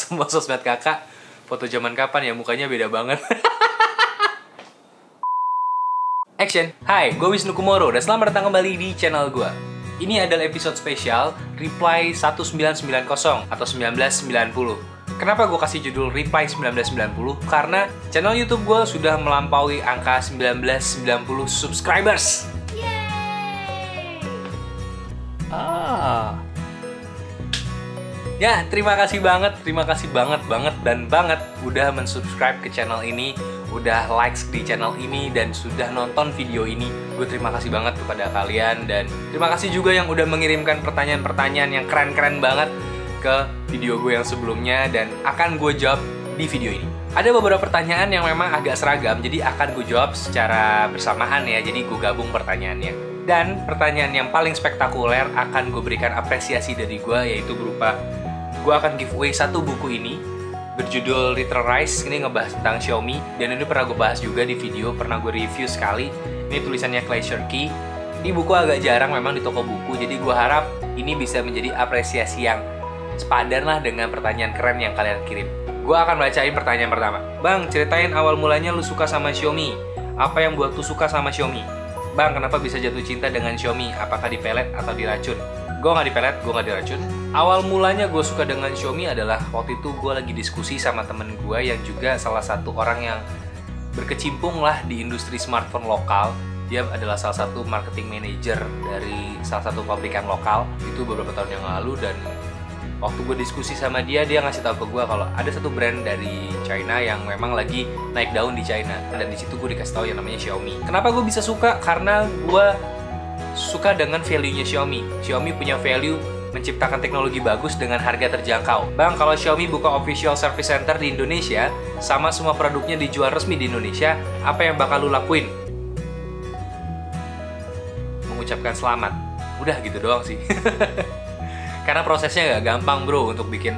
semua sosmed kakak foto zaman kapan ya, mukanya beda banget. Action. Hai, gue Wisnu Kumoro dan selamat datang kembali di channel gue. Ini adalah episode spesial Reply 1990 atau 1990. Kenapa gue kasih judul Reply 1990? Karena channel YouTube gue sudah melampaui angka 1990 subscribers. Ya, terima kasih banget udah mensubscribe ke channel ini, udah likes di channel ini, dan sudah nonton video ini. Gue terima kasih banget kepada kalian, dan terima kasih juga yang udah mengirimkan pertanyaan-pertanyaan yang keren-keren banget ke video gue yang sebelumnya, dan akan gue jawab di video ini. Ada beberapa pertanyaan yang memang agak seragam, jadi akan gue jawab secara bersamaan ya, jadi gue gabung pertanyaannya. Dan pertanyaan yang paling spektakuler akan gue berikan apresiasi dari gue, yaitu berupa gue akan giveaway satu buku ini berjudul Little Rise. Ini ngebahas tentang Xiaomi, dan ini pernah gue bahas juga di video, pernah gue review sekali. Ini tulisannya Clay Shirky. Ini buku agak jarang memang di toko buku, jadi gue harap ini bisa menjadi apresiasi yang sepadan lah dengan pertanyaan keren yang kalian kirim. Gue akan bacain pertanyaan pertama. Bang, ceritain awal mulanya lu suka sama Xiaomi. Apa yang buat lu suka sama Xiaomi? Bang, kenapa bisa jatuh cinta dengan Xiaomi? Apakah dipelet atau diracun? Gue nggak dipelet, gue nggak diracun. Awal mulanya gue suka dengan Xiaomi adalah waktu itu gue lagi diskusi sama temen gue yang juga salah satu orang yang berkecimpung lah di industri smartphone lokal. Dia adalah salah satu marketing manager dari salah satu pabrikan lokal. Itu beberapa tahun yang lalu, dan waktu gue diskusi sama dia, dia ngasih tahu ke gue kalau ada satu brand dari China yang memang lagi naik daun di China, dan di situ gue dikasih tahu yang namanya Xiaomi. Kenapa gue bisa suka? Karena gue suka dengan value-nya Xiaomi. Xiaomi punya value menciptakan teknologi bagus dengan harga terjangkau. Bang, kalau Xiaomi buka official service center di Indonesia, sama semua produknya dijual resmi di Indonesia, apa yang bakal lu lakuin? Mengucapkan selamat. Udah gitu doang sih. Karena prosesnya nggak gampang bro untuk bikin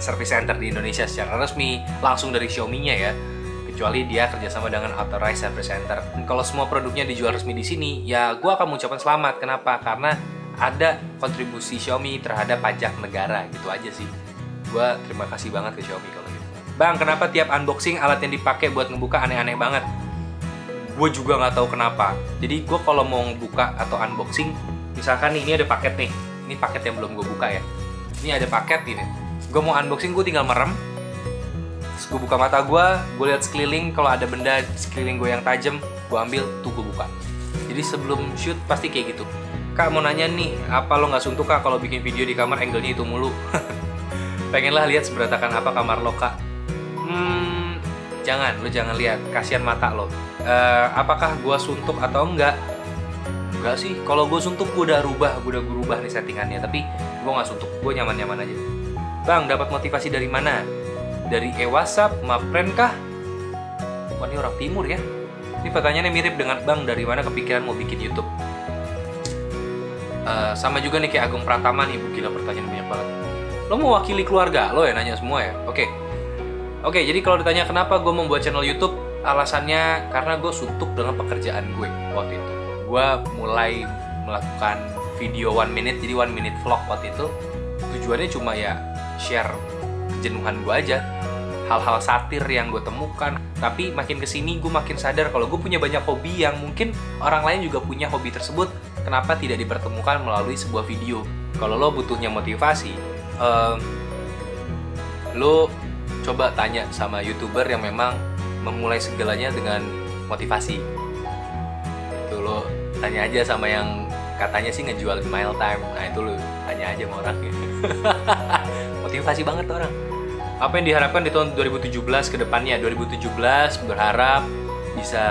service center di Indonesia secara resmi langsung dari Xiaomi-nya ya, kecuali dia kerjasama dengan authorized service center. Dan kalau semua produknya dijual resmi di sini, ya gue akan mengucapkan selamat. Kenapa? Karena ada kontribusi Xiaomi terhadap pajak negara, gitu aja sih. Gue terima kasih banget ke Xiaomi kalau gitu. Bang, kenapa tiap unboxing alat yang dipakai buat ngebuka aneh-aneh banget? Gue juga nggak tahu kenapa. Jadi gue kalau mau ngebuka atau unboxing, misalkan nih, ini ada paket nih. Ini paket yang belum gue buka ya. Ini ada paket ini. Gue mau unboxing, gue tinggal merem. Terus gue buka mata gue lihat sekeliling. Kalau ada benda sekeliling gue yang tajam, gue ambil, tuh gue buka. Jadi sebelum shoot pasti kayak gitu. Kak, mau nanya nih, apa lo nggak suntuk kak kalau bikin video di kamar angle-nya itu mulu? Pengenlah lihat seberantakan apa kamar lo kak? Jangan, lo jangan lihat. Kasihan mata lo. Apakah gue suntuk atau enggak? Enggak sih, kalau gue suntuk gue udah rubah nih settingannya, tapi gue nggak suntuk, gue nyaman-nyaman aja. Bang, dapat motivasi dari mana? Dari WhatsApp, Mapren kah? Wah, ini orang timur ya. Ini pertanyaannya mirip dengan Bang, dari mana kepikiran mau bikin YouTube? Sama juga nih kayak Agung Pratama nih, gila pertanyaan banyak banget. Lo mau wakili keluarga lo ya, nanya semua ya? Oke, jadi kalau ditanya kenapa gue membuat channel YouTube, alasannya karena gue suntuk dengan pekerjaan gue waktu itu. Gue mulai melakukan video 1 minute, jadi 1 minute vlog waktu itu. Tujuannya cuma ya share kejenuhan gue aja, hal-hal satir yang gue temukan. Tapi makin kesini gue makin sadar kalau gue punya banyak hobi yang mungkin orang lain juga punya hobi tersebut. Kenapa tidak dipertemukan melalui sebuah video? Kalau lo butuhnya motivasi, lo coba tanya sama YouTuber yang memang memulai segalanya dengan motivasi. Tuh, lo tanya aja sama yang katanya sih ngejual mile time. Nah itu lo tanya aja sama orangnya. Motivasi banget orang. Apa yang diharapkan di tahun 2017 ke depannya? 2017 berharap bisa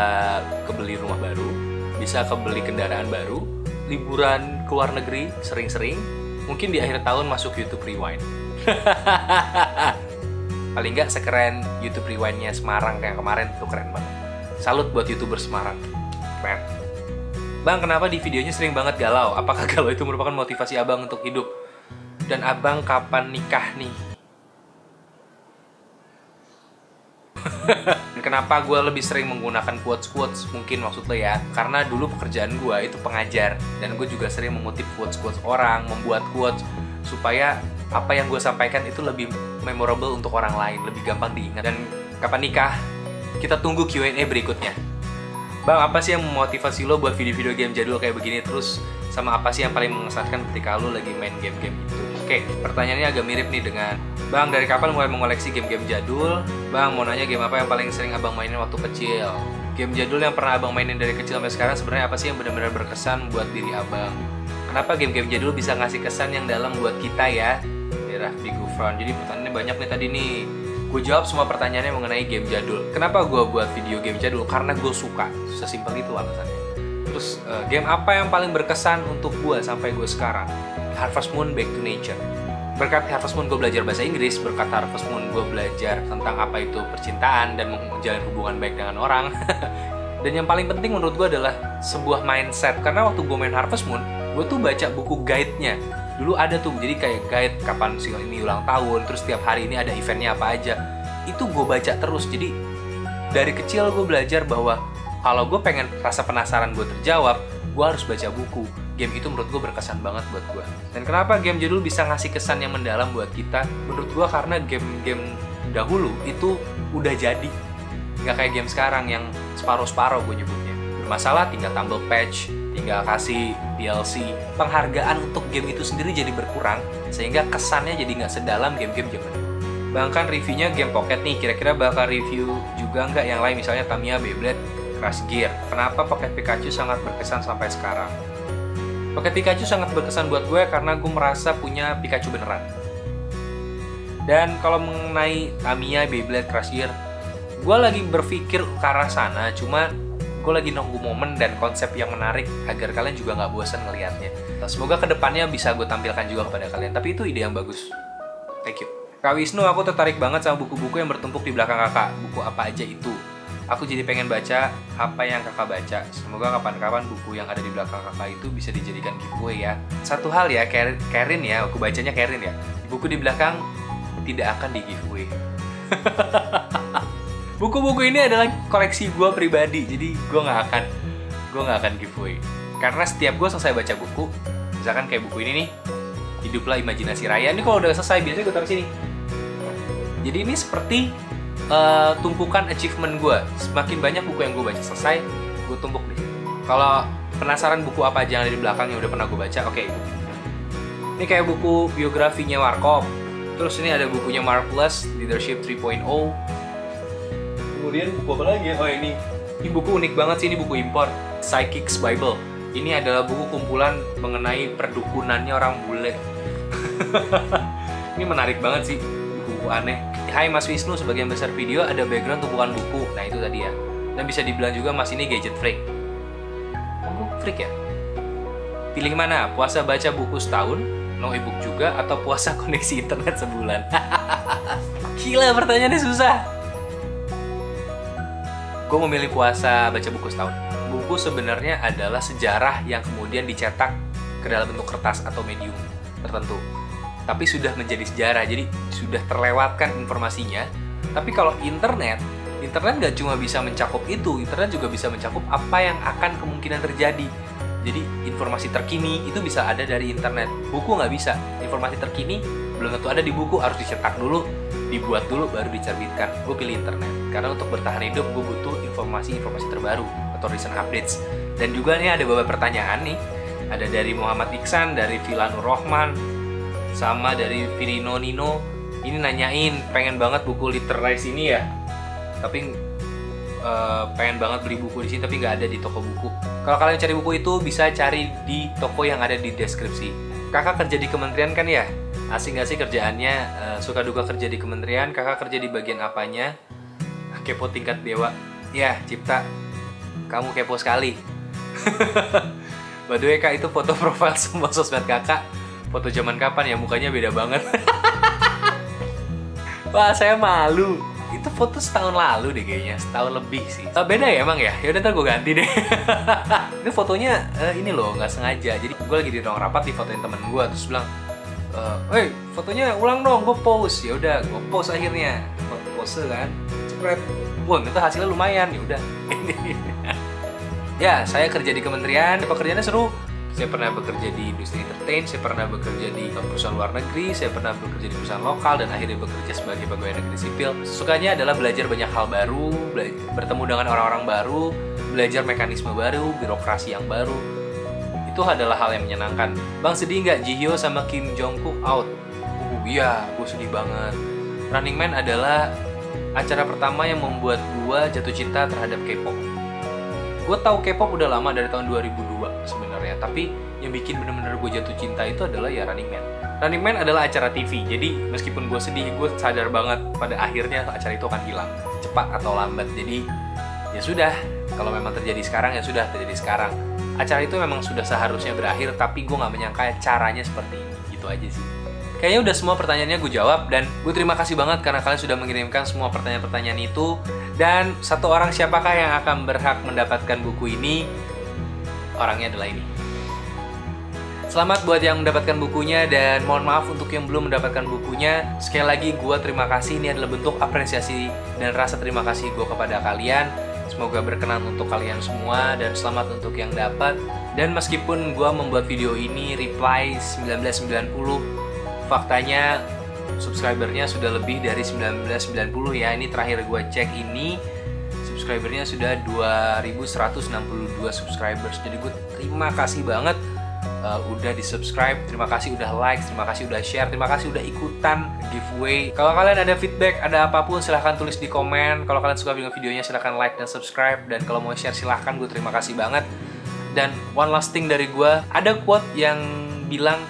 kebeli rumah baru, bisa kebeli kendaraan baru, liburan ke luar negeri sering-sering, mungkin di akhir tahun masuk YouTube Rewind. Paling nggak sekeren YouTube Rewind-nya Semarang kayak kemarin, tuh keren banget. Salut buat YouTuber Semarang, keren. Bang, kenapa di videonya sering banget galau? Apakah galau itu merupakan motivasi abang untuk hidup? Dan abang kapan nikah nih? Kenapa gue lebih sering menggunakan quotes-quotes? Mungkin maksud lo ya, karena dulu pekerjaan gue itu pengajar, dan gue juga sering mengutip quotes-quotes orang, membuat quotes supaya apa yang gue sampaikan itu lebih memorable untuk orang lain, lebih gampang diingat. Dan kapan nikah? Kita tunggu Q&A berikutnya. Bang, apa sih yang memotivasi lo buat video-video game jadul kayak begini terus? Sama apa sih yang paling mengesankan ketika lo lagi main game-game itu? Oke, pertanyaannya agak mirip nih dengan Bang, dari kapan mulai mengoleksi game-game jadul? Bang, mau nanya game apa yang paling sering abang mainin waktu kecil? Game jadul yang pernah abang mainin dari kecil sampai sekarang sebenarnya apa sih yang benar-benar berkesan buat diri abang? Kenapa game-game jadul bisa ngasih kesan yang dalam buat kita ya? Raffi Gufron. Jadi pertanyaannya banyak nih tadi nih. Gue jawab semua pertanyaannya mengenai game jadul. Kenapa gue buat video game jadul? Karena gue suka. Sesimpel itu alasannya. Terus game apa yang paling berkesan untuk gue sampai gue sekarang? Harvest Moon Back to Nature. Berkat Harvest Moon gue belajar bahasa Inggris. Berkat Harvest Moon gue belajar tentang apa itu percintaan dan menjalin hubungan baik dengan orang. Dan yang paling penting menurut gue adalah sebuah mindset. Karena waktu gue main Harvest Moon, gue tuh baca buku guide-nya. Dulu ada tuh, jadi kayak guide kapan sih ini ulang tahun, terus tiap hari ini ada eventnya apa aja. Itu gue baca terus, jadi dari kecil gue belajar bahwa kalau gue pengen rasa penasaran gue terjawab, gue harus baca buku. Game itu menurut gue berkesan banget buat gue. Dan kenapa game jadul bisa ngasih kesan yang mendalam buat kita? Menurut gue karena game-game dahulu itu udah jadi. Nggak kayak game sekarang yang separuh-separuh gue nyebutnya. Bermasalah tinggal tambah patch, tinggal kasih DLC. Penghargaan untuk game itu sendiri jadi berkurang, sehingga kesannya jadi nggak sedalam game-game zaman dulu. Bahkan reviewnya game Pocket nih, kira-kira bakal review juga nggak yang lain, misalnya Tamiya, Beyblade, Crash Gear. Kenapa Pocket Pikachu sangat berkesan sampai sekarang? Pocket Pikachu sangat berkesan buat gue karena gue merasa punya Pikachu beneran. Dan kalau mengenai Tamiya, Beyblade, Crash Gear, gue lagi berpikir ke arah sana, cuma gue lagi nunggu momen dan konsep yang menarik agar kalian juga nggak bosan ngelihatnya. Nah, semoga kedepannya bisa gue tampilkan juga kepada kalian. Tapi itu ide yang bagus. Thank you. Kak Wisnu, aku tertarik banget sama buku-buku yang bertumpuk di belakang kakak. Buku apa aja itu? Aku jadi pengen baca apa yang kakak baca. Semoga kapan-kapan buku yang ada di belakang kakak itu bisa dijadikan giveaway ya. Satu hal ya, Karin ya, aku bacanya Karin ya. Buku di belakang tidak akan di giveaway. Buku-buku ini adalah koleksi gue pribadi, jadi gue nggak akan giveaway. Karena setiap gue selesai baca buku, misalkan kayak buku ini nih, Hiduplah Imajinasi Raya. Ini kalau udah selesai biasanya gue taruh sini. Jadi ini seperti tumpukan achievement gue. Semakin banyak buku yang gue baca selesai, gue tumpuk deh. Kalau penasaran buku apa aja yang ada di belakang yang udah pernah gue baca, oke. Ini kayak buku biografinya Warkop. Terus ini ada bukunya Marvelous Leadership 3.0. Kemudian buku apa lagi ya? Oh ini buku unik banget sih, ini buku impor, Psychics Bible. Ini adalah buku kumpulan mengenai perdukunannya orang bule. Ini menarik banget sih, buku-buku aneh. Hai Mas Wisnu, sebagian besar video ada background tumpukan buku. Nah itu tadi ya. Dan bisa dibilang juga Mas ini gadget freak. Oh, freak ya? Pilih mana? Puasa baca buku setahun, no ebook juga, atau puasa koneksi internet sebulan? Gila, pertanyaannya susah. Gue memilih puasa baca buku setahun. Buku sebenarnya adalah sejarah yang kemudian dicetak ke dalam bentuk kertas atau medium tertentu. Tapi sudah menjadi sejarah, jadi sudah terlewatkan informasinya. Tapi kalau internet nggak cuma bisa mencakup itu, internet juga bisa mencakup apa yang akan kemungkinan terjadi. Jadi informasi terkini itu bisa ada dari internet. Buku nggak bisa. Informasi terkini belum tentu ada di buku, harus dicetak dulu, dibuat dulu, baru diterbitkan. Gue pilih internet karena untuk bertahan hidup gue butuh informasi terbaru atau recent updates. Dan juga nih ada beberapa pertanyaan nih, ada dari Muhammad Iksan, dari Vila Nur Rohman, sama dari Virino Nino. Ini nanyain pengen banget buku Litterize ini ya, tapi pengen banget beli buku di sini tapi nggak ada di toko buku. Kalau kalian cari buku itu bisa cari di toko yang ada di deskripsi. Kakak kerja di kementerian kan ya? Asing gak sih kerjaannya? Suka duka kerja di kementerian? Kakak kerja di bagian apanya? Kepo tingkat dewa. Ya, Cipta, kamu kepo sekali. By the way, Kak, itu foto profil semua sosmed kakak. Foto zaman kapan ya? Mukanya beda banget. Wah, saya malu. Itu foto setahun lalu deh kayaknya, setahun lebih sih. Beda ya emang ya? Yaudah ntar gue ganti deh. Itu fotonya ini loh, nggak sengaja. Jadi gue lagi di ruang rapat, difotoin temen gue, terus bilang, "Hey, fotonya ulang dong, gue post." Ya udah, gue post akhirnya. Pose kan, cepret. Wah, itu hasilnya lumayan. Ya udah. Ya, saya kerja di kementerian, pekerjaannya seru. Saya pernah bekerja di industri entertain, saya pernah bekerja di perusahaan luar negeri, saya pernah bekerja di perusahaan lokal, dan akhirnya bekerja sebagai pegawai negeri sipil. Sukanya adalah belajar banyak hal baru, bertemu dengan orang-orang baru, belajar mekanisme baru, birokrasi yang baru. Itu adalah hal yang menyenangkan. Bang, sedih nggak Jihyo sama Kim Jong Kook out? Iya, gue sedih banget. Running Man adalah acara pertama yang membuat gue jatuh cinta terhadap K-pop. Gue tahu K-pop udah lama dari tahun 2002 sebenarnya, tapi yang bikin bener-bener gue jatuh cinta itu adalah ya Running Man. Running Man adalah acara TV, jadi meskipun gue sedih, gue sadar banget pada akhirnya acara itu akan hilang, cepat atau lambat. Jadi ya sudah, kalau memang terjadi sekarang ya sudah terjadi sekarang. Acara itu memang sudah seharusnya berakhir, tapi gue nggak menyangka caranya seperti ini. Gitu aja sih. Kayaknya udah semua pertanyaannya gue jawab, dan gue terima kasih banget karena kalian sudah mengirimkan semua pertanyaan-pertanyaan itu. Dan satu orang siapakah yang akan berhak mendapatkan buku ini? Orangnya adalah ini. Selamat buat yang mendapatkan bukunya, dan mohon maaf untuk yang belum mendapatkan bukunya. Sekali lagi gue terima kasih, ini adalah bentuk apresiasi dan rasa terima kasih gue kepada kalian. Semoga berkenan untuk kalian semua, dan selamat untuk yang dapat. Dan meskipun gue membuat video ini reply 1990, faktanya subscribernya sudah lebih dari 1990 ya. Ini terakhir gue cek ini, subscribernya sudah 2162 subscribers. Jadi gue terima kasih banget udah di subscribe, terima kasih udah like, terima kasih udah share, terima kasih udah ikutan giveaway. Kalau kalian ada feedback, ada apapun silahkan tulis di komen. Kalau kalian suka dengan videonya silahkan like dan subscribe, dan kalau mau share silahkan, gue terima kasih banget. Dan one last thing dari gue, ada quote yang bilang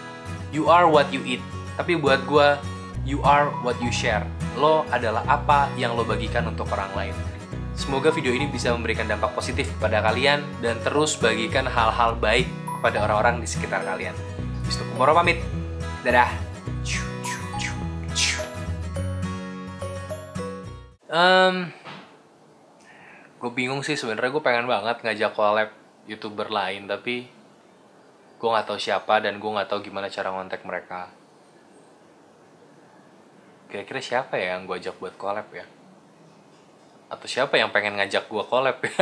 you are what you eat, tapi buat gue you are what you share. Lo adalah apa yang lo bagikan untuk orang lain. Semoga video ini bisa memberikan dampak positif kepada kalian, dan terus bagikan hal-hal baik kepada orang-orang di sekitar kalian. Wisnu Kumoro pamit. Dadah. Gue bingung sih sebenarnya. Gue pengen banget ngajak collab YouTuber lain, tapi gue nggak tahu siapa, dan gue nggak tahu gimana cara ngontak mereka. Kira-kira siapa ya yang gue ajak buat collab ya? Atau siapa yang pengen ngajak gue collab ya?